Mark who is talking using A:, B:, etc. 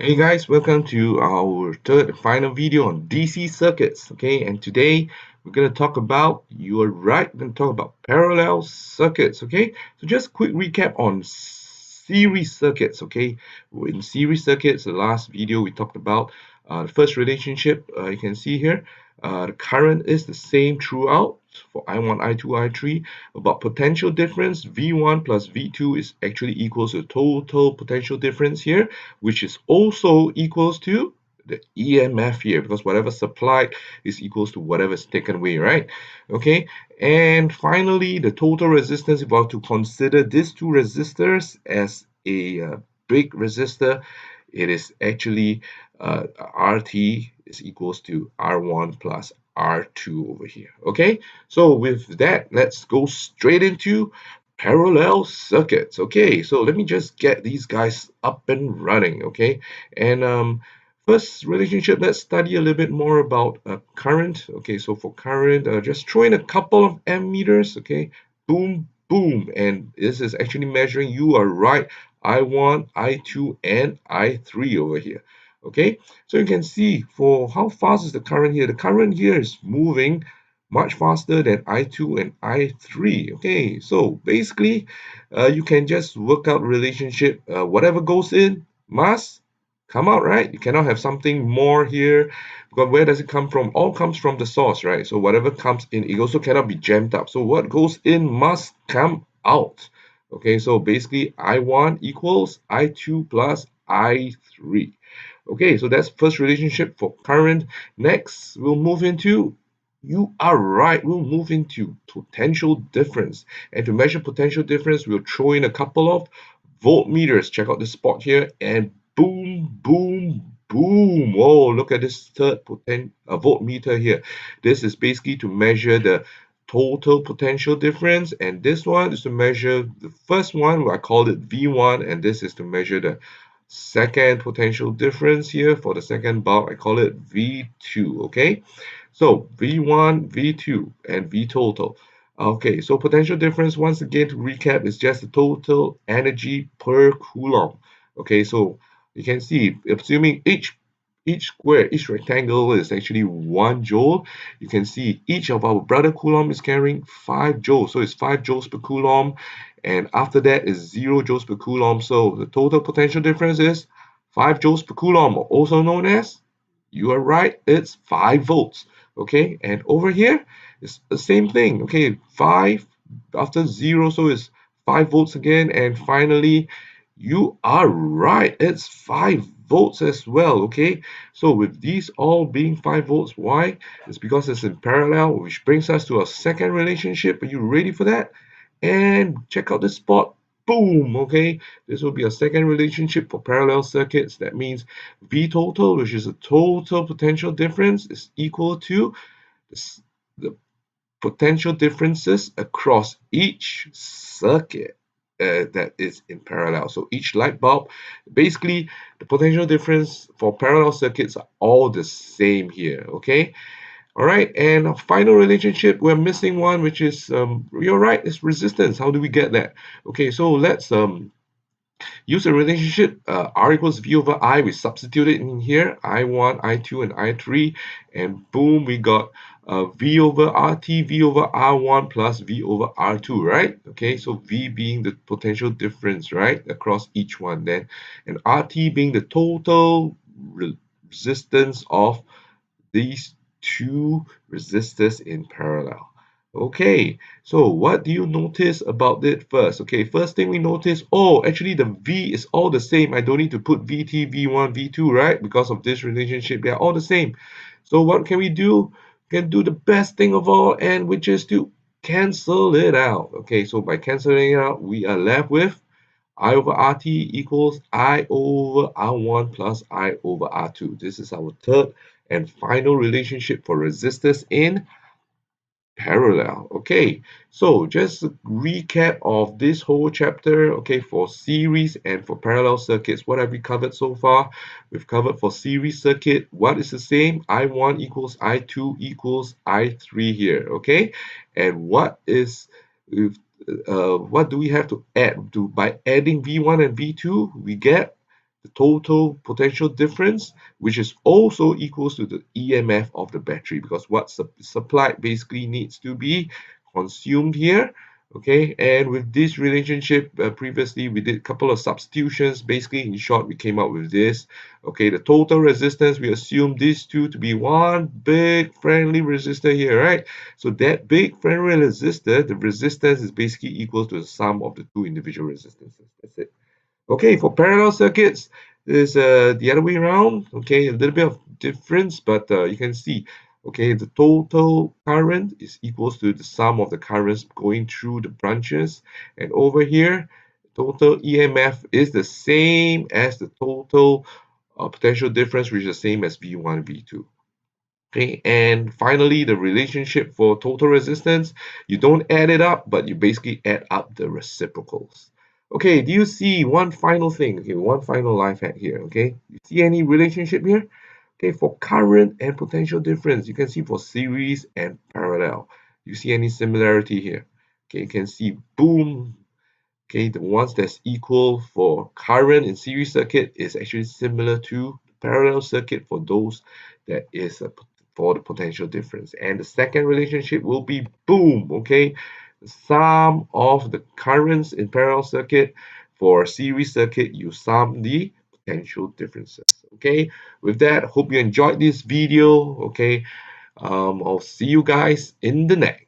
A: Hey guys, welcome to our third and final video on DC circuits. Okay, and today we're going to talk about, you are right, we're going to talk about parallel circuits. Okay, so just quick recap on series circuits. Okay, in series circuits, the last video we talked about the first relationship. You can see here, the current is the same throughout for I1, I2, I3. About potential difference, V1 plus V2 is actually equals to total potential difference here, which is also equals to the EMF here, because whatever supplied is equals to whatever is taken away, right? Okay, and finally the total resistance. If we have to consider these two resistors as a big resistor, it is actually RT is equals to R1 plus R2 over here. Okay, so with that, let's go straight into parallel circuits. Okay, so let me just get these guys up and running. Okay, and first relationship, let's study a little bit more about current. Okay, so for current, just throw in a couple of ammeters. Okay, boom, boom, and this is actually measuring, you are right, I1, I2, and I3 over here. Okay, so you can see for how fast is the current here. The current here is moving much faster than I2 and I3. Okay, so basically, you can just work out relationship. Whatever goes in must come out, right? You cannot have something more here, because where does it come from? All comes from the source, right? So whatever comes in, it also cannot be jammed up. So what goes in must come out. Okay, so basically I1 equals I2 plus I3. Okay, so that's first relationship for current. Next, we'll move into, you are right, we'll move into potential difference. And to measure potential difference, we'll throw in a couple of voltmeters. Check out the spot here, and boom, boom, boom. Whoa, look at this third voltmeter here. This is basically to measure the total potential difference, and this one is to measure the first one. I called it V1, and this is to measure the second potential difference here. For the second bulb, I call it V2. Okay, so V1, V2, and V total. Okay, so potential difference, once again, to recap, is just the total energy per coulomb. Okay, so you can see, assuming each square, each rectangle is actually 1 joule, you can see each of our brother coulomb is carrying 5 joules. So it's 5 joules per coulomb, and after that is 0 joules per coulomb. So the total potential difference is 5 joules per coulomb, also known as, you are right, it's 5 volts. Okay, and over here it's the same thing. Okay, 5 after 0, so it's 5 volts again, and finally you are right, it's 5 volts as well. Okay, so with these all being 5 volts, why? It's because it's in parallel, which brings us to our second relationship. Are you ready for that? And check out this spot. Boom. Okay, this will be a second relationship for parallel circuits. That means V total, which is the total potential difference, is equal to the potential differences across each circuit that is in parallel. So each light bulb, basically the potential difference for parallel circuits are all the same here. Okay, all right, and a final relationship, we're missing one, which is, you're right, it's resistance. How do we get that? Okay, so let's use a relationship, R equals V over I. We substitute it in here, I1, I2, and I3, and boom, we got V over RT, V over R1 plus V over R2, right? Okay, so V being the potential difference, right, across each one then, and RT being the total resistance of these two resistors in parallel. Okay, so what do you notice about it first? Okay, first thing we notice, oh, actually the V is all the same. I don't need to put VT, V1, V2, right? Because of this relationship, they are all the same. So what can we do? We can do the best thing of all, and which is to cancel it out. Okay, so by canceling it out, we are left with I over RT equals I over R1 plus I over R2. This is our third and final relationship for resistors in parallel. Okay, so just a recap of this whole chapter. Okay, for series and for parallel circuits, what have we covered so far? We've covered for series circuit, what is the same? I1 equals I2 equals I3 here. Okay, and what is what do we have to add? By adding V1 and V2, we get the total potential difference, which is also equals to the EMF of the battery, because what's supplied basically needs to be consumed here. Okay, and with this relationship, previously we did a couple of substitutions. Basically, in short, we came up with this. Okay, the total resistance, we assume these two to be one big friendly resistor here, right? So that big friendly resistor, the resistance is basically equal to the sum of the two individual resistances. That's it. Okay, for parallel circuits, is the other way around. Okay, a little bit of difference, but you can see, okay, the total current is equals to the sum of the currents going through the branches, and over here, total EMF is the same as the total potential difference, which is the same as V1, V2. Okay, and finally, the relationship for total resistance, you don't add it up, but you basically add up the reciprocals. Okay, do you see one final thing? Okay, one final life hack here. Okay, you see any relationship here? Okay, for current and potential difference, you can see for series and parallel. You see any similarity here? Okay, you can see boom. Okay, the ones that's equal for current in series circuit is actually similar to parallel circuit for those that is for the potential difference. And the second relationship will be boom. Okay, the sum of the currents in parallel circuit for series circuit, you sum the potential differences. Okay, with that, hope you enjoyed this video. Okay, I'll see you guys in the next.